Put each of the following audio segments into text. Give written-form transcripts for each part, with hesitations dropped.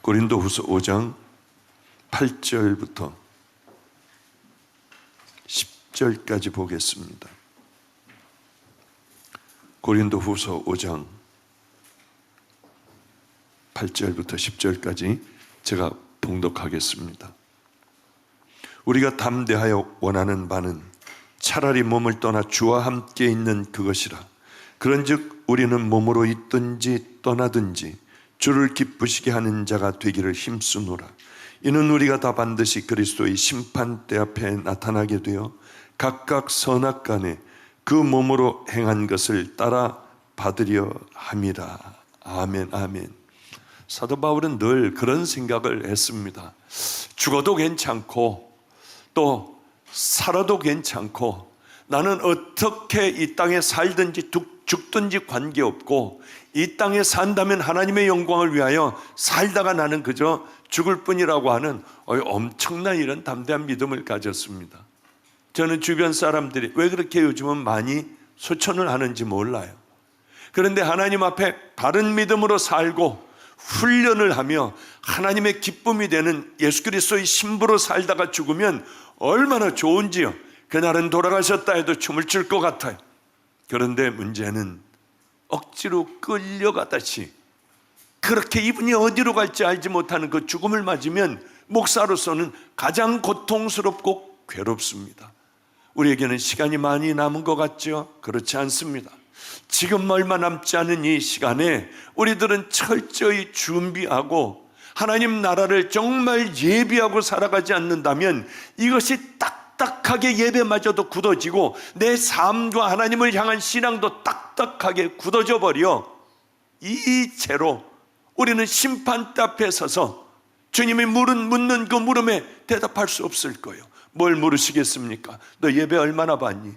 고린도후서 5장 8절부터 10절까지 보겠습니다. 고린도후서 5장 8절부터 10절까지 제가 봉독하겠습니다. 우리가 담대하여 원하는 바는 차라리 몸을 떠나 주와 함께 있는 그것이라. 그런즉 우리는 몸으로 있든지 떠나든지 주를 기쁘시게 하는 자가 되기를 힘쓰노라. 이는 우리가 다 반드시 그리스도의 심판대 앞에 나타나게 되어 각각 선악간에 그 몸으로 행한 것을 따라 받으려 함이라. 아멘, 아멘. 사도 바울은 늘 그런 생각을 했습니다. 죽어도 괜찮고 또 살아도 괜찮고 나는 어떻게 이 땅에 살든지 죽든지 관계없고 이 땅에 산다면 하나님의 영광을 위하여 살다가 나는 그저 죽을 뿐이라고 하는 엄청난 이런 담대한 믿음을 가졌습니다. 저는 주변 사람들이 왜 그렇게 요즘은 많이 소천을 하는지 몰라요. 그런데 하나님 앞에 바른 믿음으로 살고 훈련을 하며 하나님의 기쁨이 되는 예수 그리스도의 신부로 살다가 죽으면 얼마나 좋은지요. 그날은 돌아가셨다 해도 춤을 출 것 같아요. 그런데 문제는 억지로 끌려가다시 그렇게 이분이 어디로 갈지 알지 못하는 그 죽음을 맞으면 목사로서는 가장 고통스럽고 괴롭습니다. 우리에게는 시간이 많이 남은 것 같죠? 그렇지 않습니다. 지금 얼마 남지 않은 이 시간에 우리들은 철저히 준비하고 하나님 나라를 정말 예비하고 살아가지 않는다면 이것이 딱딱하게 예배마저도 굳어지고 내 삶과 하나님을 향한 신앙도 딱딱하게 굳어져 버려 이 채로 우리는 심판대 앞에 서서 주님이 묻는 그 물음에 대답할 수 없을 거예요. 뭘 물으시겠습니까? 너 예배 얼마나 받니?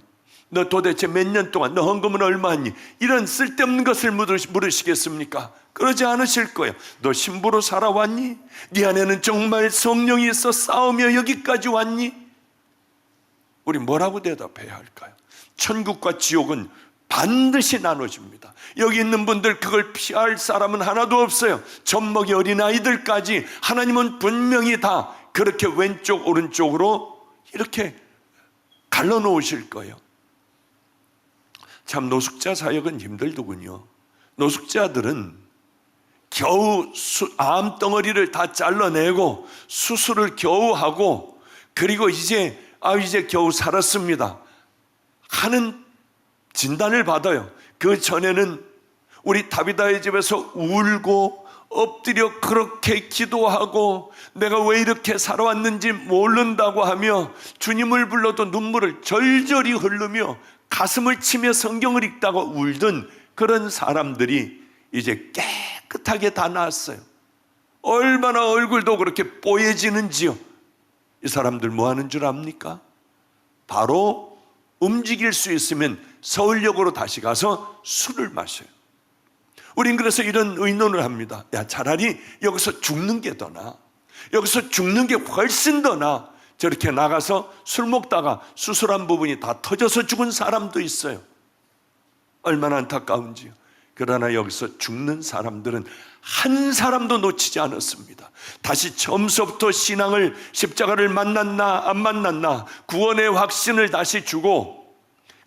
너 도대체 몇 년 동안 너 헌금은 얼마 했니? 이런 쓸데없는 것을 물으시겠습니까? 그러지 않으실 거예요. 너 신부로 살아왔니? 네 안에는 정말 성령이 있어 싸우며 여기까지 왔니? 우리 뭐라고 대답해야 할까요? 천국과 지옥은 반드시 나눠집니다. 여기 있는 분들 그걸 피할 사람은 하나도 없어요. 젖먹이 어린아이들까지 하나님은 분명히 다 그렇게 왼쪽 오른쪽으로 이렇게 갈라놓으실 거예요. 참 노숙자 사역은 힘들더군요. 노숙자들은 겨우 암덩어리를 다 잘라내고 수술을 겨우 하고 그리고 이제 겨우 살았습니다 하는 진단을 받아요. 그 전에는 우리 다비다의 집에서 울고 엎드려 그렇게 기도하고 내가 왜 이렇게 살아왔는지 모른다고 하며 주님을 불러도 눈물을 절절히 흘리며 가슴을 치며 성경을 읽다가 울던 그런 사람들이 이제 깨끗하게 다 나았어요. 얼마나 얼굴도 그렇게 뽀얘지는지요. 이 사람들 뭐 하는 줄 압니까? 바로 움직일 수 있으면 서울역으로 다시 가서 술을 마셔요. 우린 그래서 이런 의논을 합니다. 야, 차라리 여기서 죽는 게 더 나아. 여기서 죽는 게 훨씬 더 나아. 저렇게 나가서 술 먹다가 수술한 부분이 다 터져서 죽은 사람도 있어요. 얼마나 안타까운지요. 그러나 여기서 죽는 사람들은 한 사람도 놓치지 않았습니다. 다시 처음부터 신앙을 십자가를 만났나 안 만났나 구원의 확신을 다시 주고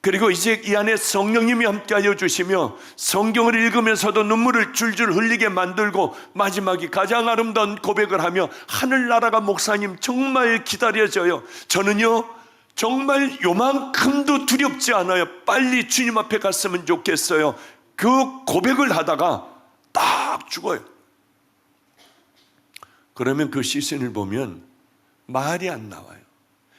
그리고 이제 이 안에 성령님이 함께하여 주시며 성경을 읽으면서도 눈물을 줄줄 흘리게 만들고 마지막에 가장 아름다운 고백을 하며 하늘나라가 목사님 정말 기다려져요. 저는요 정말 요만큼도 두렵지 않아요. 빨리 주님 앞에 갔으면 좋겠어요. 그 고백을 하다가 딱 죽어요. 그러면 그 시선을 보면 말이 안 나와요.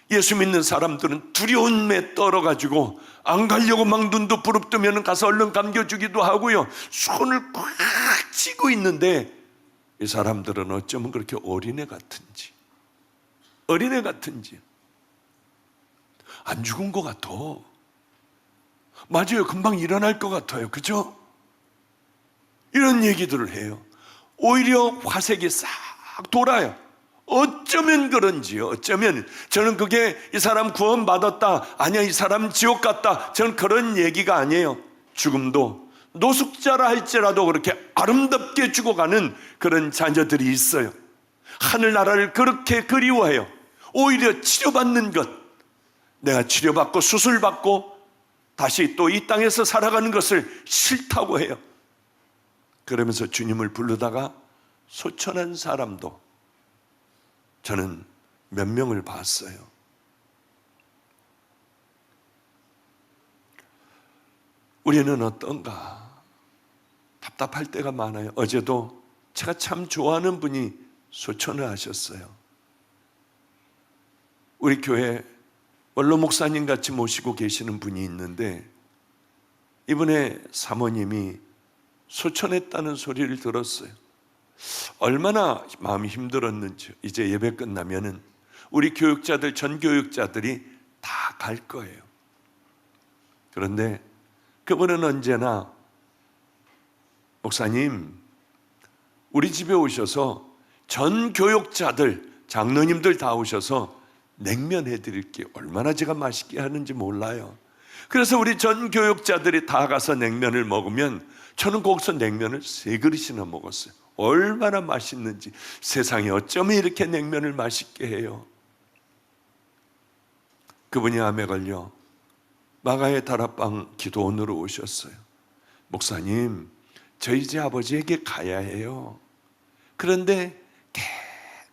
예수 믿는 사람들은 두려움에 떨어가지고 안 가려고 막 눈도 부릅뜨면 가서 얼른 감겨주기도 하고요. 손을 꽉 쥐고 있는데 이 사람들은 어쩌면 그렇게 어린애 같은지 안 죽은 것 같아. 맞아요. 금방 일어날 것 같아요. 그죠? 이런 얘기들을 해요. 오히려 화색이 싹 돌아요. 어쩌면 그런지요. 어쩌면 저는 그게 이 사람 구원받았다, 아니야 이 사람 지옥 갔다, 저는 그런 얘기가 아니에요. 죽음도 노숙자라 할지라도 그렇게 아름답게 죽어가는 그런 자녀들이 있어요. 하늘나라를 그렇게 그리워해요. 오히려 치료받는 것, 내가 치료받고 수술받고 다시 또 이 땅에서 살아가는 것을 싫다고 해요. 그러면서 주님을 부르다가 소천한 사람도 저는 몇 명을 봤어요. 우리는 어떤가? 답답할 때가 많아요. 어제도 제가 참 좋아하는 분이 소천을 하셨어요. 우리 교회 원로 목사님 같이 모시고 계시는 분이 있는데 이분의 사모님이 소천했다는 소리를 들었어요. 얼마나 마음이 힘들었는지. 이제 예배 끝나면은 우리 교육자들, 전 교육자들이 다 갈 거예요. 그런데 그분은 언제나 목사님, 우리 집에 오셔서 전 교육자들, 장로님들 다 오셔서 냉면 해드릴게요. 얼마나 제가 맛있게 하는지 몰라요. 그래서 우리 전 교육자들이 다 가서 냉면을 먹으면 저는 거기서 냉면을 3그릇이나 먹었어요. 얼마나 맛있는지. 세상에 어쩌면 이렇게 냉면을 맛있게 해요. 그분이 암에 걸려 마가의 다락방 기도원으로 오셨어요. 목사님, 저희 이제 아버지에게 가야 해요. 그런데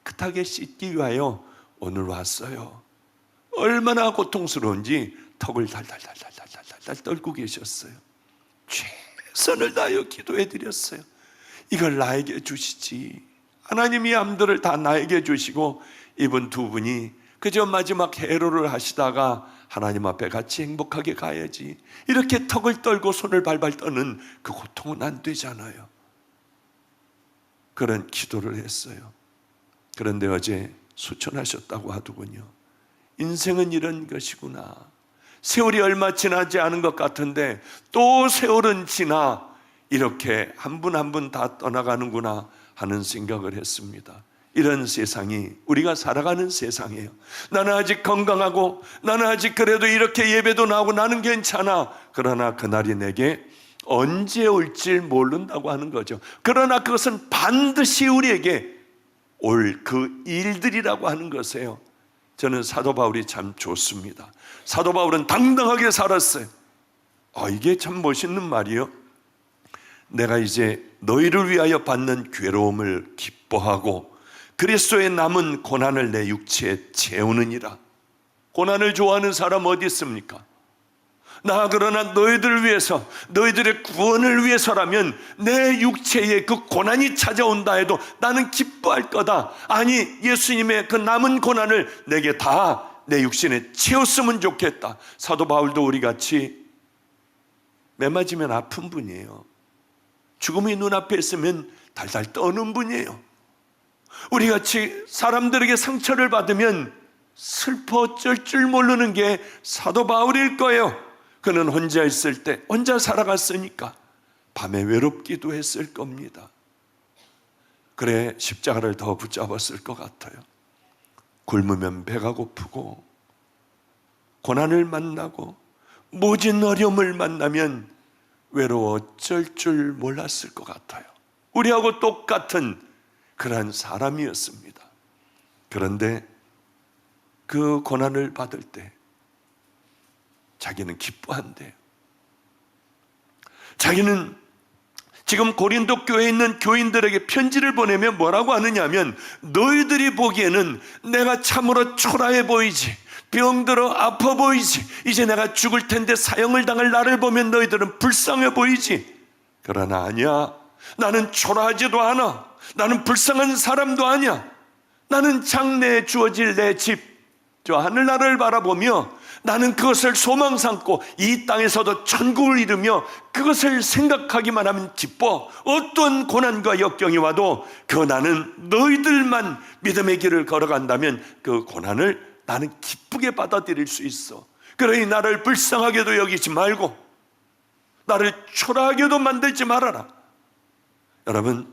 깨끗하게 씻기 위하여 오늘 왔어요. 얼마나 고통스러운지 턱을 달달달달달달달 떨고 계셨어요. 최선을 다하여 기도해 드렸어요. 이걸 나에게 주시지. 하나님이 암들을 다 나에게 주시고 이분 두 분이 그저 마지막 해로를 하시다가 하나님 앞에 같이 행복하게 가야지. 이렇게 턱을 떨고 손을 발발 떠는 그 고통은 안 되잖아요. 그런 기도를 했어요. 그런데 어제 소천하셨다고 하더군요. 인생은 이런 것이구나. 세월이 얼마 지나지 않은 것 같은데 또 세월은 지나 이렇게 한 분 한 분 다 떠나가는구나 하는 생각을 했습니다. 이런 세상이 우리가 살아가는 세상이에요. 나는 아직 건강하고 나는 아직 그래도 이렇게 예배도 나오고 나는 괜찮아. 그러나 그날이 내게 언제 올지 모른다고 하는 거죠. 그러나 그것은 반드시 우리에게 올 그 일들이라고 하는 것이에요. 저는 사도 바울이 참 좋습니다. 사도 바울은 당당하게 살았어요. 이게 참 멋있는 말이에요. 내가 이제 너희를 위하여 받는 괴로움을 기뻐하고 그리스도의 남은 고난을 내 육체에 채우느니라. 고난을 좋아하는 사람 어디 있습니까? 나 그러나 너희들을 위해서, 너희들의 구원을 위해서라면 내 육체에 그 고난이 찾아온다 해도 나는 기뻐할 거다. 아니, 예수님의 그 남은 고난을 내게 다 내 육신에 채웠으면 좋겠다. 사도 바울도 우리같이 매 맞으면 아픈 분이에요. 죽음이 눈앞에 있으면 달달 떠는 분이에요. 우리같이 사람들에게 상처를 받으면 슬퍼 어쩔 줄 모르는 게 사도 바울일 거예요. 그는 혼자 있을 때 혼자 살아갔으니까 밤에 외롭기도 했을 겁니다. 그래 십자가를 더 붙잡았을 것 같아요. 굶으면 배가 고프고 고난을 만나고 모진 어려움을 만나면 외로워 어쩔 줄 몰랐을 것 같아요. 우리하고 똑같은 그러한 사람이었습니다. 그런데 그 고난을 받을 때 자기는 기뻐한대요. 자기는 지금 고린도 교회에 있는 교인들에게 편지를 보내면 뭐라고 하느냐면 너희들이 보기에는 내가 참으로 초라해 보이지, 병들어 아파 보이지, 이제 내가 죽을 텐데 사형을 당할 나를 보면 너희들은 불쌍해 보이지. 그러나 아니야. 나는 초라하지도 않아. 나는 불쌍한 사람도 아니야. 나는 장래에 주어질 내 집, 저 하늘나라를 바라보며 나는 그것을 소망 삼고 이 땅에서도 천국을 이루며 그것을 생각하기만 하면 기뻐. 어떤 고난과 역경이 와도 그 나는 너희들만 믿음의 길을 걸어간다면 그 고난을 나는 기쁘게 받아들일 수 있어. 그러니 나를 불쌍하게도 여기지 말고 나를 초라하게도 만들지 말아라. 여러분,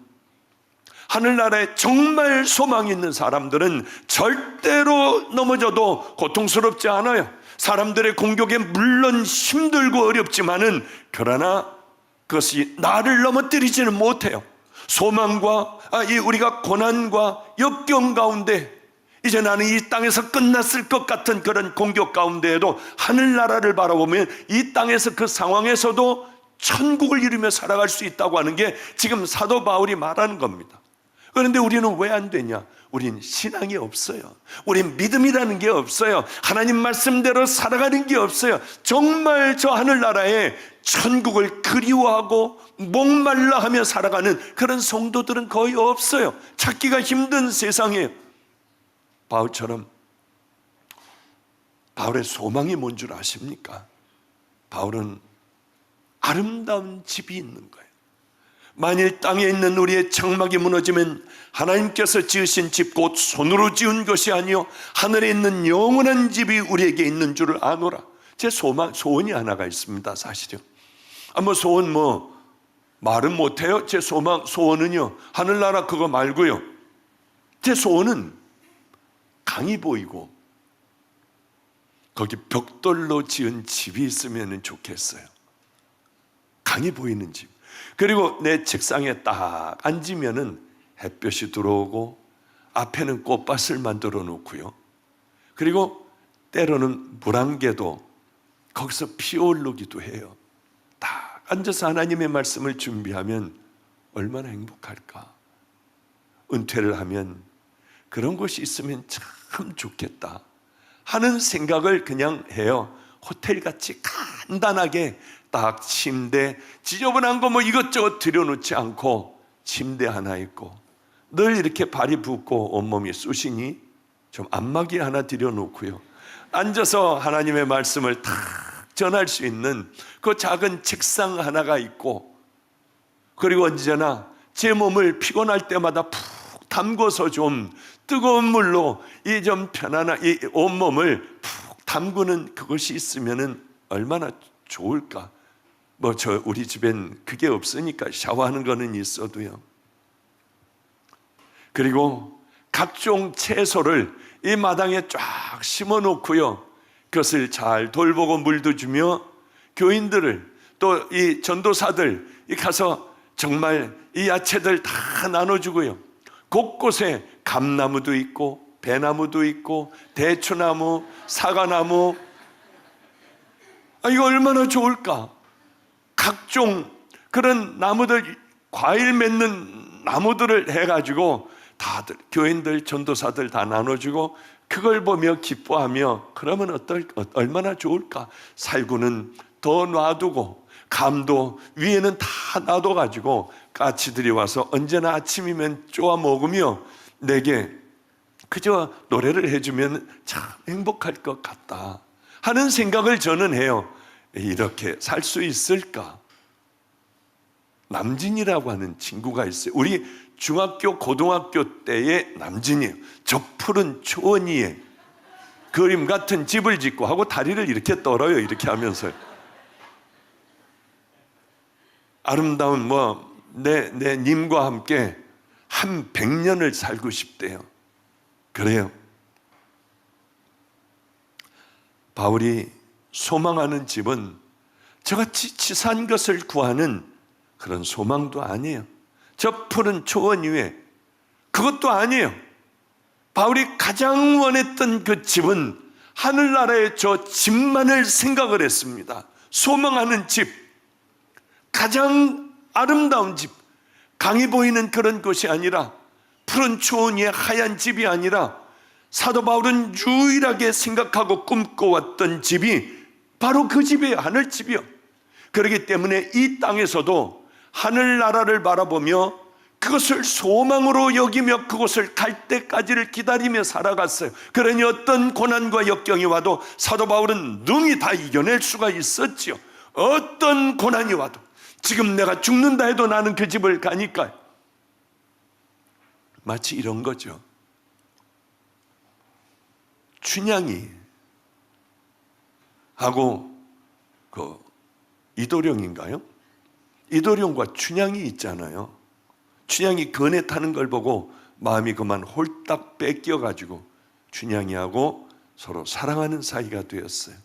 하늘나라에 정말 소망이 있는 사람들은 절대로 넘어져도 고통스럽지 않아요. 사람들의 공격에 물론 힘들고 어렵지만은 그러나 그것이 나를 넘어뜨리지는 못해요. 소망과 우리가 고난과 역경 가운데 이제 나는 이 땅에서 끝났을 것 같은 그런 공격 가운데에도 하늘나라를 바라보면 이 땅에서 그 상황에서도 천국을 이루며 살아갈 수 있다고 하는 게 지금 사도 바울이 말하는 겁니다. 그런데 우리는 왜 안 되냐? 우린 신앙이 없어요. 우린 믿음이라는 게 없어요. 하나님 말씀대로 살아가는 게 없어요. 정말 저 하늘나라에 천국을 그리워하고 목말라 하며 살아가는 그런 성도들은 거의 없어요. 찾기가 힘든 세상이에요. 바울처럼, 바울의 소망이 뭔 줄 아십니까? 바울은 아름다운 집이 있는 거예요. 만일 땅에 있는 우리의 장막이 무너지면 하나님께서 지으신 집 곧 손으로 지은 것이 아니요 하늘에 있는 영원한 집이 우리에게 있는 줄을 아노라. 제 소원이 하나가 있습니다. 사실요. 소원 말은 못해요. 제 소원은요, 하늘나라 그거 말고요, 제 소원은 강이 보이고 거기 벽돌로 지은 집이 있으면 좋겠어요. 강이 보이는 집. 그리고 내 책상에 딱 앉으면은 햇볕이 들어오고 앞에는 꽃밭을 만들어 놓고요. 그리고 때로는 물안개도 거기서 피어오르기도 해요. 딱 앉아서 하나님의 말씀을 준비하면 얼마나 행복할까. 은퇴를 하면 그런 곳이 있으면 참 좋겠다 하는 생각을 그냥 해요. 호텔같이 간단하게 딱 침대, 지저분한 거 이것저것 들여놓지 않고 침대 하나 있고 늘 이렇게 발이 붓고 온몸이 쑤시니 좀 안마기 하나 들여놓고요, 앉아서 하나님의 말씀을 탁 전할 수 있는 그 작은 책상 하나가 있고, 그리고 언제나 제 몸을 피곤할 때마다 푹 담궈서 좀 뜨거운 물로 이 좀 편안한 이 온몸을 푹 담그는 그것이 있으면은 얼마나 좋을까. 우리 집엔 그게 없으니까 샤워하는 거는 있어도요. 그리고 각종 채소를 이 마당에 쫙 심어 놓고요, 그것을 잘 돌보고 물도 주며 교인들을 또 이 전도사들 가서 정말 이 야채들 다 나눠주고요, 곳곳에 감나무도 있고 배나무도 있고 대추나무, 사과나무, 이거 얼마나 좋을까. 각종 그런 나무들, 과일 맺는 나무들을 해가지고 다들 교인들, 전도사들 다 나눠주고 그걸 보며 기뻐하며 그러면 얼마나 좋을까. 살구는 더 놔두고 감도 위에는 다 놔둬가지고 까치들이 와서 언제나 아침이면 쪼아 먹으며 내게 그저 노래를 해주면 참 행복할 것 같다 하는 생각을 저는 해요. 이렇게 살 수 있을까? 남진이라고 하는 친구가 있어요. 우리 중학교, 고등학교 때의 남진이에요. 저 푸른 초원 위에 그림 같은 집을 짓고 하고 다리를 이렇게 떨어요. 이렇게 하면서 아름다운 내 님과 함께 한 100년을 살고 싶대요. 그래요. 바울이 소망하는 집은 저같이 치사한 것을 구하는 그런 소망도 아니에요. 저 푸른 초원 위에 그것도 아니에요. 바울이 가장 원했던 그 집은 하늘나라의 저 집만을 생각을 했습니다. 소망하는 집, 가장 아름다운 집, 강이 보이는 그런 곳이 아니라, 푸른 초원 위에 하얀 집이 아니라, 사도 바울은 유일하게 생각하고 꿈꿔왔던 집이 바로 그 집이에요. 하늘집이요. 그렇기 때문에 이 땅에서도 하늘나라를 바라보며 그것을 소망으로 여기며 그곳을 갈 때까지를 기다리며 살아갔어요. 그러니 어떤 고난과 역경이 와도 사도 바울은 능히 다 이겨낼 수가 있었지요. 어떤 고난이 와도 지금 내가 죽는다 해도 나는 그 집을 가니까요. 마치 이런 거죠. 춘향이 하고 이도령인가요? 이도령과 춘향이 있잖아요. 춘향이 그네 타는 걸 보고 마음이 그만 홀딱 뺏겨가지고 춘향이하고 서로 사랑하는 사이가 되었어요.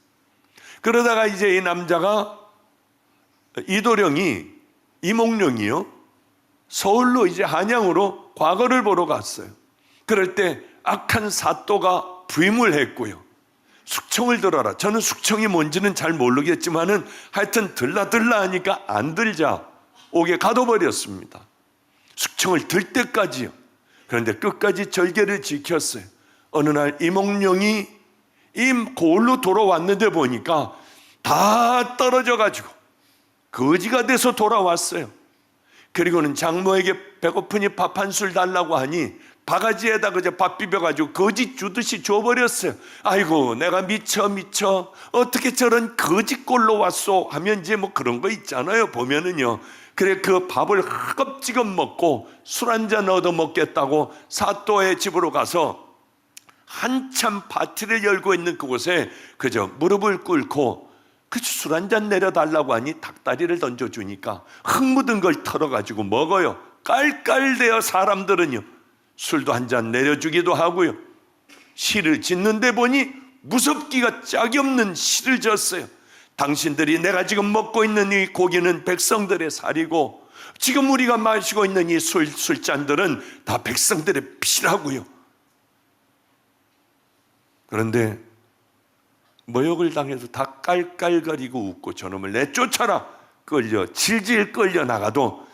그러다가 이제 이 남자가, 이도령이, 이몽룡이요, 서울로 이제 한양으로 과거를 보러 갔어요. 그럴 때 악한 사또가 부임을 했고요. 숙청을 들어라. 저는 숙청이 뭔지는 잘 모르겠지만은 하여튼 들라 하니까 안 들자 옥에 가둬버렸습니다. 숙청을 들 때까지요. 그런데 끝까지 절개를 지켰어요. 어느 날 이몽룡이 이 고을로 돌아왔는데 보니까 다 떨어져가지고 거지가 돼서 돌아왔어요. 그리고는 장모에게 배고프니 밥 한 술 달라고 하니 바가지에다 그저 밥 비벼가지고 거지 주듯이 줘버렸어요. 아이고 내가 미쳐 어떻게 저런 거지꼴로 왔소 하면 이제 뭐 그런 거 있잖아요. 보면은요. 그래 그 밥을 허겁지겁 먹고 술 한잔 얻어 먹겠다고 사또의 집으로 가서 한참 파티를 열고 있는 그곳에 그저 무릎을 꿇고 그 술 한잔 내려달라고 하니 닭다리를 던져주니까 흙 묻은 걸 털어가지고 먹어요. 깔깔대어 사람들은요. 술도 한잔 내려주기도 하고요. 시를 짓는데 보니 무섭기가 짝이 없는 시를 졌어요. 당신들이 내가 지금 먹고 있는 이 고기는 백성들의 살이고 지금 우리가 마시고 있는 이 술잔들은 다 백성들의 피라고요. 그런데 모욕을 당해도 다 깔깔거리고 웃고 저놈을 내쫓아라 질질 끌려 나가도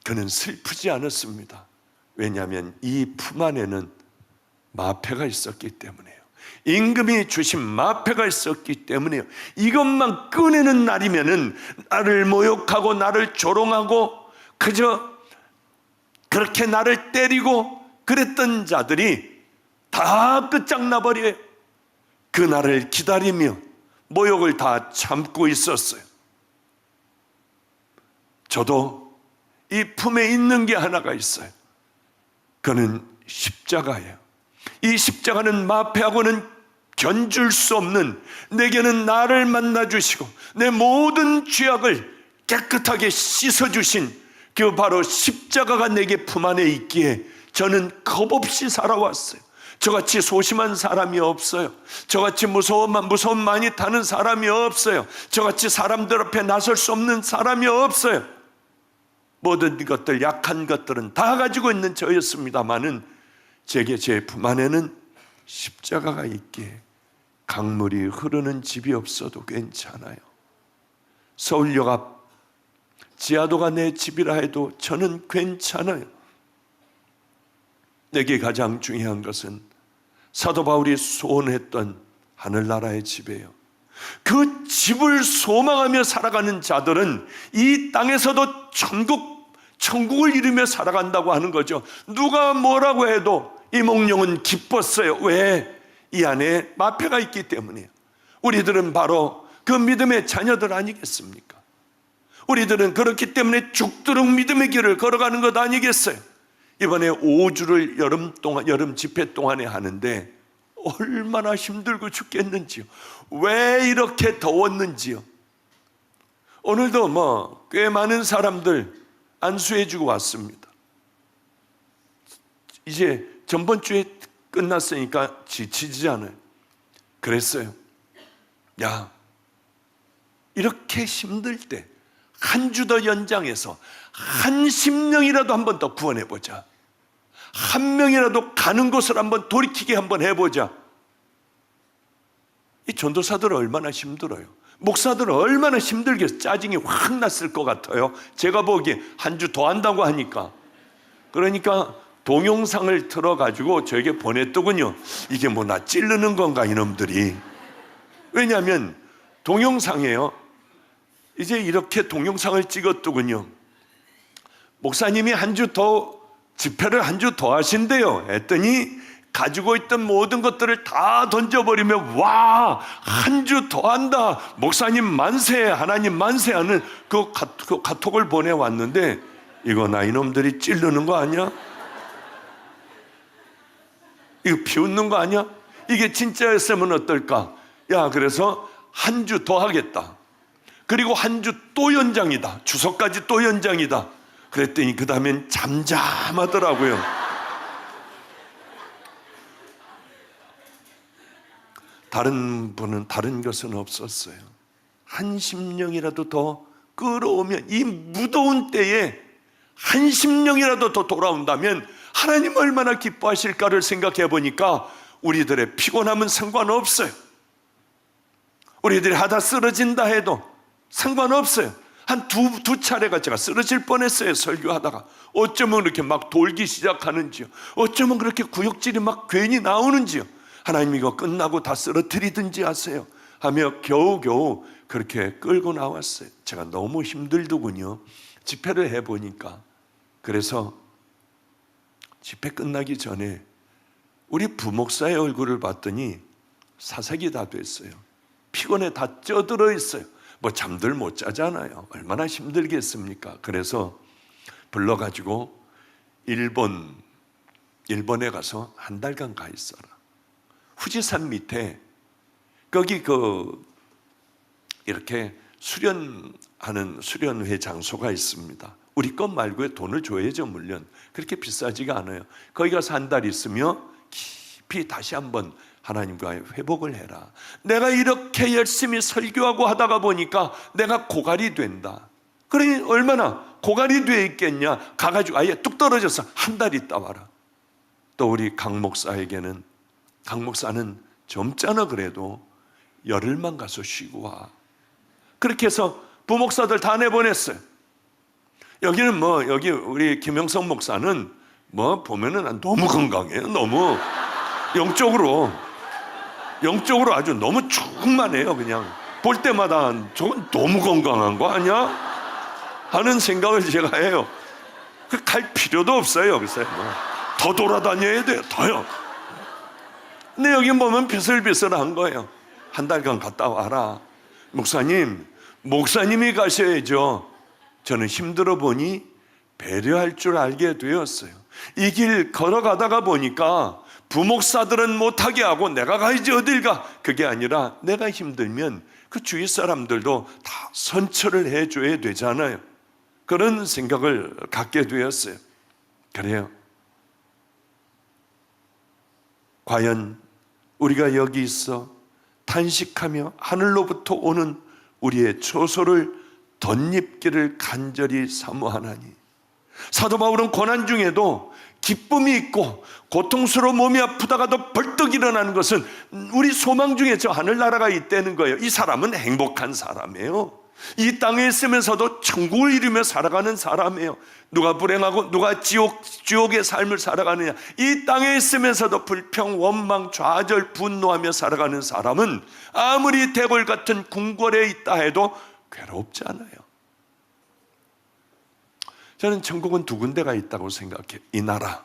그는 슬프지 않았습니다. 왜냐하면 이 품 안에는 마패가 있었기 때문에요. 임금이 주신 마패가 있었기 때문에요. 이것만 꺼내는 날이면은 나를 모욕하고 나를 조롱하고 그저 그렇게 나를 때리고 그랬던 자들이 다 끝장나버려요. 그날을 기다리며 모욕을 다 참고 있었어요. 저도 이 품에 있는 게 하나가 있어요. 그는 십자가예요. 이 십자가는 마패하고는 견줄 수 없는, 내게는 나를 만나주시고 내 모든 죄악을 깨끗하게 씻어주신 그 바로 십자가가 내게 품 안에 있기에 저는 겁없이 살아왔어요. 저같이 소심한 사람이 없어요. 저같이 무서움 많이 타는 사람이 없어요. 저같이 사람들 앞에 나설 수 없는 사람이 없어요. 모든 것들, 약한 것들은 다 가지고 있는 저였습니다마는 제게 제 품 안에는 십자가가 있기에 강물이 흐르는 집이 없어도 괜찮아요. 서울역 앞 지하도가 내 집이라 해도 저는 괜찮아요. 내게 가장 중요한 것은 사도 바울이 소원했던 하늘나라의 집이에요. 그 집을 소망하며 살아가는 자들은 이 땅에서도 천국을 이루며 살아간다고 하는 거죠. 누가 뭐라고 해도 이몽룡은 기뻤어요. 왜? 이 안에 마패가 있기 때문이에요. 우리들은 바로 그 믿음의 자녀들 아니겠습니까? 우리들은 그렇기 때문에 죽도록 믿음의 길을 걸어가는 것 아니겠어요? 이번에 5주를 여름 집회 동안에 하는데 얼마나 힘들고 죽겠는지요. 왜 이렇게 더웠는지요. 오늘도 꽤 많은 사람들 안수해주고 왔습니다. 이제 전번 주에 끝났으니까 지치잖아요. 그랬어요. 야, 이렇게 힘들 때 한 주 더 연장해서 한 심령이라도 한 번 더 구원해보자. 한 명이라도 가는 곳을 한번 돌이키게 한번 해보자. 이 전도사들은 얼마나 힘들어요. 목사들은 얼마나 힘들게 짜증이 확 났을 것 같아요. 제가 보기에 한 주 더 한다고 하니까. 그러니까 동영상을 틀어가지고 저에게 보냈더군요. 이게 뭐 나 찌르는 건가 이놈들이. 왜냐하면 동영상이에요. 이제 이렇게 동영상을 찍었더군요. 목사님이 한 주 더 집회를 한 주 더 하신대요. 했더니 가지고 있던 모든 것들을 다 던져버리며 와, 한 주 더 한다. 목사님 만세, 하나님 만세 하는 그 카톡을 보내왔는데 이거 나 이놈들이 찌르는 거 아니야? 이거 비웃는 거 아니야? 이게 진짜였으면 어떨까? 야, 그래서 한 주 더 하겠다. 그리고 한 주 또 연장이다. 추석까지 또 연장이다. 그랬더니 그 다음엔 잠잠하더라고요. 다른 분은 다른 것은 없었어요. 한 심령이라도 더 끌어오면, 이 무더운 때에 한 심령이라도 더 돌아온다면 하나님 얼마나 기뻐하실까를 생각해 보니까 우리들의 피곤함은 상관없어요. 우리들이 하다 쓰러진다 해도 상관없어요. 한 두 차례가 제가 쓰러질 뻔했어요. 설교하다가. 어쩌면 그렇게 막 돌기 시작하는지요. 어쩌면 그렇게 구역질이 막 괜히 나오는지요. 하나님 이거 끝나고 다 쓰러뜨리든지 하세요 하며 겨우겨우 그렇게 끌고 나왔어요. 제가 너무 힘들더군요. 집회를 해보니까. 그래서 집회 끝나기 전에 우리 부목사의 얼굴을 봤더니 사색이 다 됐어요. 피곤해 다 쪄들어 있어요. 뭐 잠들 못 자잖아요. 얼마나 힘들겠습니까? 그래서 불러가지고 일본에 가서 한 달간 가 있어라. 후지산 밑에 거기 이렇게 수련하는 수련회 장소가 있습니다. 우리 것 말고 돈을 줘야죠, 물론. 그렇게 비싸지가 않아요. 거기 가서 한 달 있으며 깊이 다시 한번 하나님과의 회복을 해라. 내가 이렇게 열심히 설교하고 하다가 보니까 내가 고갈이 된다. 그러니 얼마나 고갈이 돼 있겠냐. 가가지고 아예 뚝 떨어져서 한 달 있다 와라. 또 우리 강 목사에게는, 강 목사는 젊잖아 그래도 열흘만 가서 쉬고 와. 그렇게 해서 부목사들 다 내보냈어요. 여기는 여기 우리 김영성 목사는 보면은 너무 건강해요. 너무 영적으로 아주 너무 충만해요. 그냥 볼 때마다 저건 너무 건강한 거 아니야? 하는 생각을 제가 해요. 갈 필요도 없어요. 글쎄 더 돌아다녀야 돼요. 더요. 근데 여기 보면 비슬비슬한 거예요. 한 달간 갔다 와라. 목사님이 가셔야죠. 저는 힘들어 보니 배려할 줄 알게 되었어요. 이 길 걸어가다가 보니까 부목사들은 못하게 하고 내가 가야지 어딜 가. 그게 아니라 내가 힘들면 그 주위 사람들도 다 선처를 해줘야 되잖아요. 그런 생각을 갖게 되었어요. 그래요. 과연 우리가 여기 있어 탄식하며 하늘로부터 오는 우리의 초소를 덧입기를 간절히 사모하나니, 사도 바울은 고난 중에도 기쁨이 있고 고통스러워 몸이 아프다가도 벌떡 일어나는 것은 우리 소망 중에 저 하늘나라가 있다는 거예요. 이 사람은 행복한 사람이에요. 이 땅에 있으면서도 천국을 이루며 살아가는 사람이에요. 누가 불행하고 누가 지옥의 삶을 살아가느냐. 이 땅에 있으면서도 불평, 원망, 좌절, 분노하며 살아가는 사람은 아무리 대궐 같은 궁궐에 있다 해도 괴롭지 않아요. 저는 천국은 두 군데가 있다고 생각해요. 이 나라,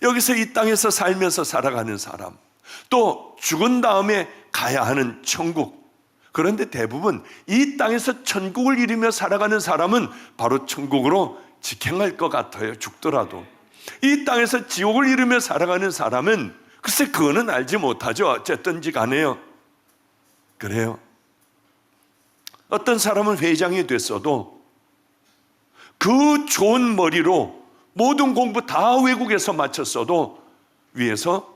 여기서 이 땅에서 살면서 살아가는 사람, 또 죽은 다음에 가야 하는 천국. 그런데 대부분 이 땅에서 천국을 이루며 살아가는 사람은 바로 천국으로 직행할 것 같아요. 죽더라도. 이 땅에서 지옥을 이루며 살아가는 사람은 글쎄 그거는 알지 못하죠. 어쨌든지 간에요. 그래요. 어떤 사람은 회장이 됐어도 그 좋은 머리로 모든 공부 다 외국에서 마쳤어도 위에서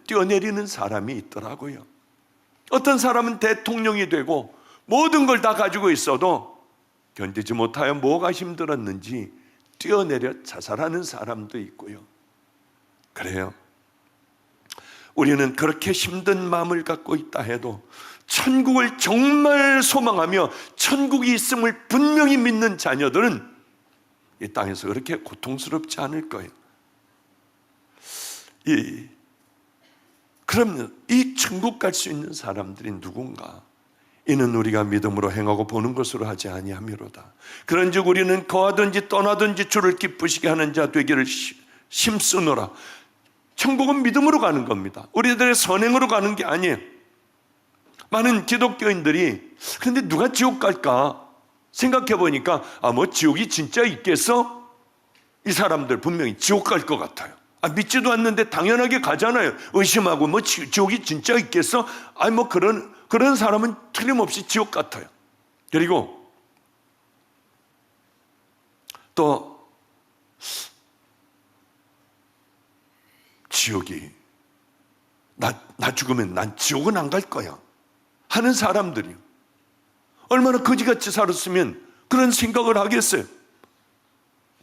뛰어내리는 사람이 있더라고요. 어떤 사람은 대통령이 되고 모든 걸 다 가지고 있어도 견디지 못하여 뭐가 힘들었는지 뛰어내려 자살하는 사람도 있고요. 그래요. 우리는 그렇게 힘든 마음을 갖고 있다 해도 천국을 정말 소망하며 천국이 있음을 분명히 믿는 자녀들은 이 땅에서 그렇게 고통스럽지 않을 거예요. 그러면 이 천국 갈 수 있는 사람들이 누군가? 이는 우리가 믿음으로 행하고 보는 것으로 하지 아니하미로다. 그런즉 우리는 거하든지 떠나든지 주를 기쁘시게 하는 자 되기를 힘쓰노라. 천국은 믿음으로 가는 겁니다. 우리들의 선행으로 가는 게 아니에요. 많은 기독교인들이 그런데 누가 지옥 갈까 생각해 보니까 지옥이 진짜 있겠어? 이 사람들 분명히 지옥 갈 것 같아요. 믿지도 않는데 당연하게 가잖아요. 의심하고 지옥이 진짜 있겠어? 그런 사람은 틀림없이 지옥 같아요. 그리고 또 지옥이 나 죽으면 난 지옥은 안 갈 거야 하는 사람들이요. 얼마나 거지같이 살았으면 그런 생각을 하겠어요.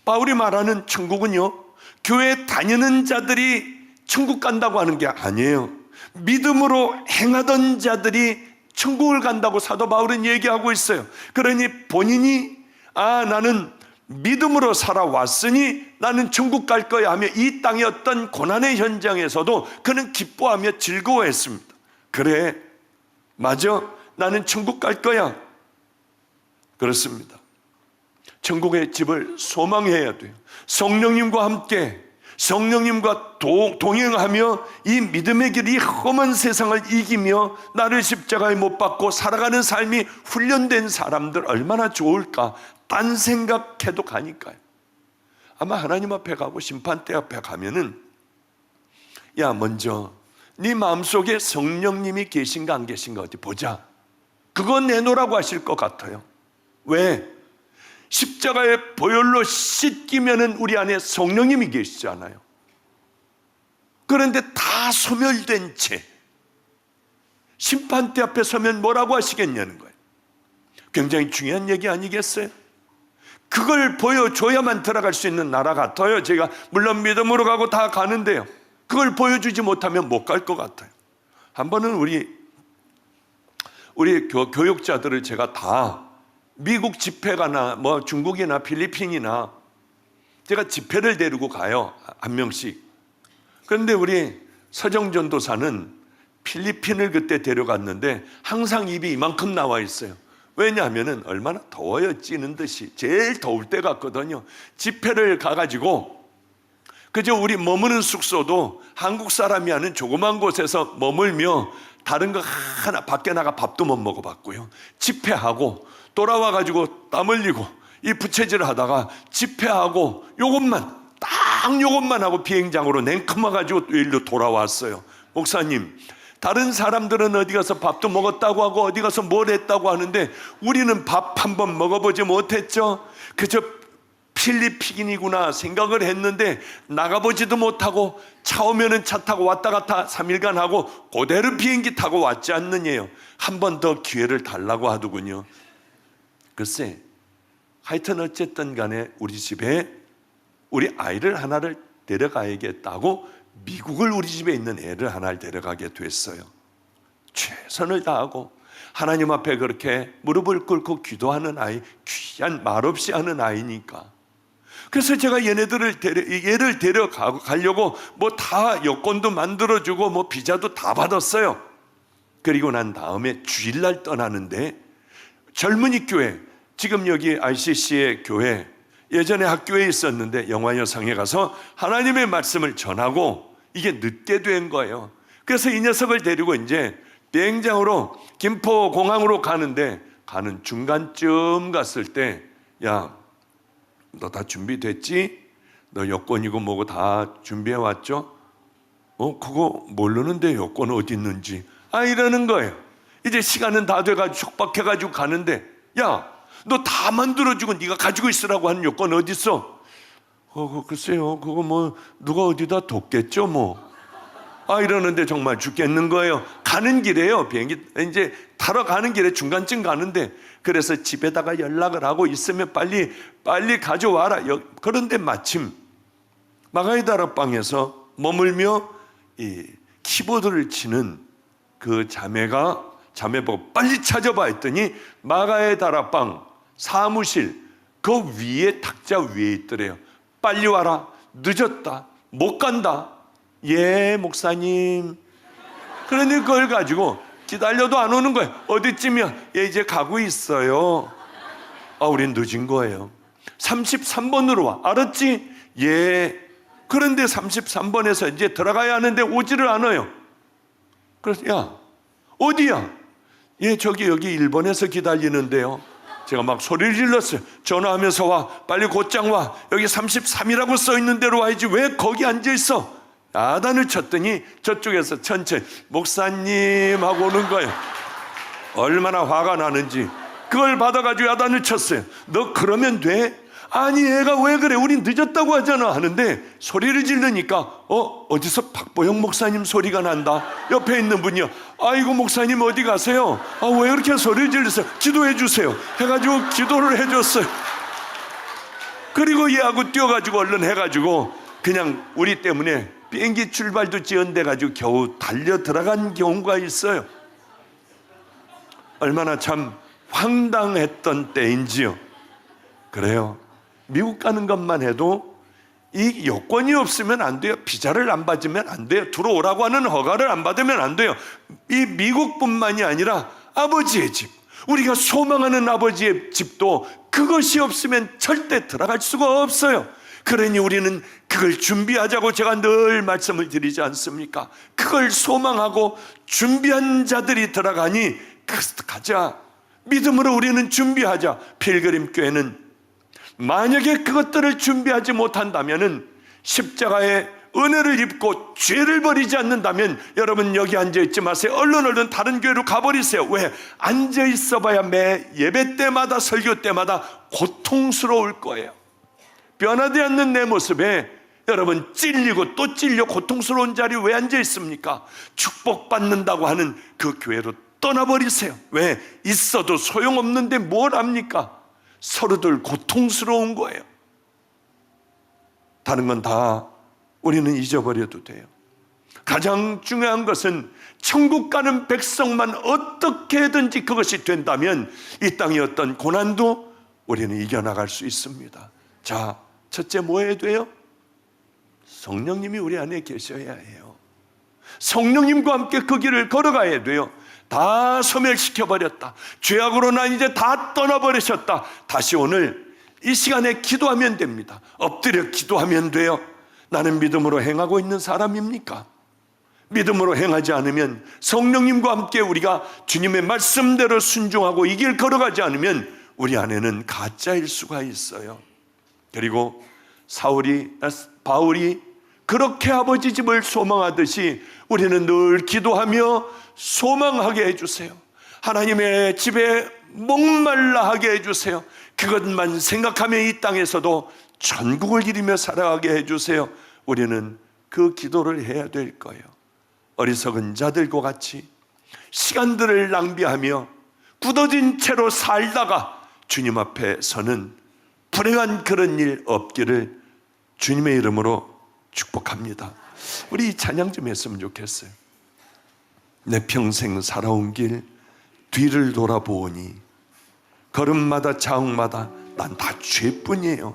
바울이 말하는 천국은요, 교회 다니는 자들이 천국 간다고 하는 게 아니에요. 믿음으로 행하던 자들이 천국을 간다고 사도 바울은 얘기하고 있어요. 그러니 본인이 나는 믿음으로 살아왔으니 나는 천국 갈 거야 하며 이 땅의 어떤 고난의 현장에서도 그는 기뻐하며 즐거워했습니다. 그래, 맞아, 나는 천국 갈 거야. 그렇습니다. 천국의 집을 소망해야 돼요. 성령님과 함께, 성령님과 동행하며 이 믿음의 길, 이 험한 세상을 이기며 나를 십자가에 못 박고 살아가는 삶이 훈련된 사람들 얼마나 좋을까, 딴 생각해도 가니까요. 아마 하나님 앞에 가고 심판대 앞에 가면은 야, 먼저 네 마음속에 성령님이 계신가 안 계신가 어디 보자, 그거 내놓으라고 하실 것 같아요. 왜? 십자가의 보혈로 씻기면은 우리 안에 성령님이 계시잖아요. 그런데 다 소멸된 채 심판대 앞에 서면 뭐라고 하시겠냐는 거예요. 굉장히 중요한 얘기 아니겠어요? 그걸 보여줘야만 들어갈 수 있는 나라 같아요. 제가 물론 믿음으로 가고 다 가는데요, 그걸 보여주지 못하면 못 갈 것 같아요. 한 번은 우리 교육자들을 제가 다 미국 집회가나 뭐 중국이나 필리핀이나 제가 집회를 데리고 가요, 한 명씩. 그런데 우리 서정전도사는 필리핀을 그때 데려갔는데 항상 입이 이만큼 나와 있어요. 왜냐하면 얼마나 더워요, 찌는 듯이. 제일 더울 때 같거든요. 집회를 가가지고 그저 우리 머무는 숙소도 한국 사람이 하는 조그만 곳에서 머물며 다른 거 하나 밖에 나가 밥도 못 먹어봤고요. 집회하고 돌아와가지고 땀 흘리고 이 부채질을 하다가 집회하고 요것만 하고 비행장으로 냉큼해가지고 일로 돌아왔어요. 목사님, 다른 사람들은 어디 가서 밥도 먹었다고 하고 어디 가서 뭘 했다고 하는데 우리는 밥 한 번 먹어보지 못했죠. 그저 필리핀이구나 생각을 했는데 나가보지도 못하고 차 오면은 차 타고 왔다 갔다 3일간 하고 그대로 비행기 타고 왔지 않느냐요. 한 번 더 기회를 달라고 하더군요. 글쎄, 하여튼 어쨌든 간에 우리 집에 우리 아이를 하나를 데려가야겠다고 미국을 우리 집에 있는 애를 하나를 데려가게 됐어요. 최선을 다하고 하나님 앞에 그렇게 무릎을 꿇고 기도하는 아이, 귀한 말없이 하는 아이니까. 그래서 제가 얘를 데려가려고 뭐 다 여권도 만들어주고 뭐 비자도 다 받았어요. 그리고 난 다음에 주일날 떠나는데 젊은이 교회, 지금 여기 RCC의 교회, 예전에 학교에 있었는데 영화여상에 가서 하나님의 말씀을 전하고 이게 늦게 된 거예요. 그래서 이 녀석을 데리고 이제 비행장으로 김포공항으로 가는데 가는 중간쯤 갔을 때, 야, 너 다 준비됐지? 너 여권이고 뭐고 다 준비해 왔죠? 그거 모르는데 여권 어디 있는지. 이러는 거예요. 이제 시간은 다 돼가지고 촉박해가지고 가는데, 야, 너 다 만들어주고 네가 가지고 있으라고 하는 여권 어디 있어? 글쎄요, 그거 뭐 누가 어디다 뒀겠죠 뭐. 이러는데 정말 죽겠는 거예요. 가는 길에요, 비행기 이제 타러 가는 길에 중간쯤 가는데, 그래서 집에다가 연락을 하고 있으면 빨리 가져와라. 그런데 마침 마가이 다락방에서 머물며 이 키보드를 치는 그 자매 보고 빨리 찾아봐 했더니 마가의 다락방 사무실 그 위에 탁자 위에 있더래요. 빨리 와라, 늦었다, 못 간다. 예, 목사님. 그런데 그걸 가지고 기다려도 안 오는 거예요. 어디쯤이야? 예, 이제 가고 있어요. 우린 늦은 거예요. 33번으로 와. 알았지? 예. 그런데 33번에서 이제 들어가야 하는데 오지를 않아요. 그래서 야, 어디야? 예, 저기 여기 1번에서 기다리는데요. 제가 막 소리를 질렀어요. 전화하면서 와, 빨리 곧장 와. 여기 33이라고 써 있는 대로 와야지 왜 거기 앉아 있어? 야단을 쳤더니 저쪽에서 천천히 목사님 하고 오는 거예요. 얼마나 화가 나는지 그걸 받아가지고 야단을 쳤어요. 너 그러면 돼? 아니 애가 왜 그래, 우린 늦었다고 하잖아 하는데 소리를 지르니까 어디서 박보영 목사님 소리가 난다. 옆에 있는 분이요, 아이고 목사님 어디 가세요? 왜 이렇게 소리를 지르세요? 기도해 주세요 해가지고 기도를 해줬어요. 그리고 얘하고 뛰어가지고 얼른 해가지고 그냥 우리 때문에 비행기 출발도 지연돼가지고 겨우 달려 들어간 경우가 있어요. 얼마나 참 황당했던 때인지요. 그래요, 미국 가는 것만 해도 이 여권이 없으면 안 돼요. 비자를 안 받으면 안 돼요. 들어오라고 하는 허가를 안 받으면 안 돼요. 이 미국뿐만이 아니라 아버지의 집, 우리가 소망하는 아버지의 집도 그것이 없으면 절대 들어갈 수가 없어요. 그러니 우리는 그걸 준비하자고 제가 늘 말씀을 드리지 않습니까? 그걸 소망하고 준비한 자들이 들어가니 가자. 믿음으로 우리는 준비하자. 필그림 교회는 만약에 그것들을 준비하지 못한다면, 십자가의 은혜를 입고 죄를 버리지 않는다면 여러분 여기 앉아있지 마세요. 얼른 다른 교회로 가버리세요. 왜? 앉아있어 봐야 매 예배 때마다 설교 때마다 고통스러울 거예요. 변하지 않는 내 모습에 여러분 찔리고 또 찔려 고통스러운 자리에 왜 앉아있습니까? 축복받는다고 하는 그 교회로 떠나버리세요. 왜? 있어도 소용없는데 뭘 합니까? 서로들 고통스러운 거예요. 다른 건 다 우리는 잊어버려도 돼요. 가장 중요한 것은 천국 가는 백성만 어떻게든지 그것이 된다면 이 땅의 어떤 고난도 우리는 이겨나갈 수 있습니다. 자, 첫째 뭐 해야 돼요? 성령님이 우리 안에 계셔야 해요. 성령님과 함께 그 길을 걸어가야 돼요. 다 소멸시켜버렸다, 죄악으로 난 이제 다 떠나버리셨다. 다시 오늘 이 시간에 기도하면 됩니다. 엎드려 기도하면 돼요. 나는 믿음으로 행하고 있는 사람입니까? 믿음으로 행하지 않으면, 성령님과 함께 우리가 주님의 말씀대로 순종하고 이 길 걸어가지 않으면 우리 안에는 가짜일 수가 있어요. 그리고 바울이 그렇게 아버지 집을 소망하듯이 우리는 늘 기도하며 소망하게 해주세요. 하나님의 집에 목말라 하게 해주세요. 그것만 생각하며 이 땅에서도 천국을 이루며 살아가게 해주세요. 우리는 그 기도를 해야 될 거예요. 어리석은 자들과 같이 시간들을 낭비하며 굳어진 채로 살다가 주님 앞에 서는 불행한 그런 일 없기를 주님의 이름으로 축복합니다. 우리 이 찬양 좀 했으면 좋겠어요. 내 평생 살아온 길 뒤를 돌아보니 걸음마다 자옥마다 난 다 죄뿐이에요.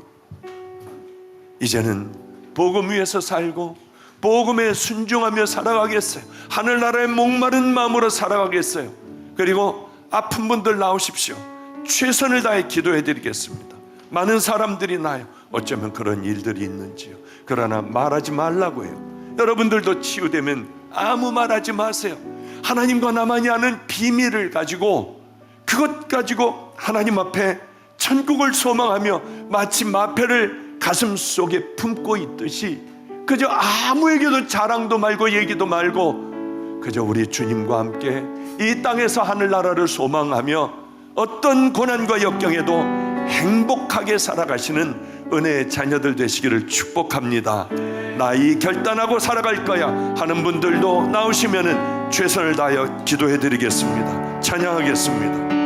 이제는 복음 위에서 살고 복음에 순종하며 살아가겠어요. 하늘나라의 목마른 마음으로 살아가겠어요. 그리고 아픈 분들 나오십시오. 최선을 다해 기도해 드리겠습니다. 많은 사람들이 나요. 어쩌면 그런 일들이 있는지요. 그러나 말하지 말라고 해요. 여러분들도 치유되면 아무 말하지 마세요. 하나님과 나만이 아는 비밀을 가지고, 그것 가지고 하나님 앞에 천국을 소망하며 마치 마패를 가슴 속에 품고 있듯이 그저 아무에게도 자랑도 말고 얘기도 말고 그저 우리 주님과 함께 이 땅에서 하늘나라를 소망하며 어떤 고난과 역경에도 행복하게 살아가시는 은혜의 자녀들 되시기를 축복합니다. 나 이 결단하고 살아갈 거야 하는 분들도 나오시면은 최선을 다하여 기도해 드리겠습니다. 찬양하겠습니다.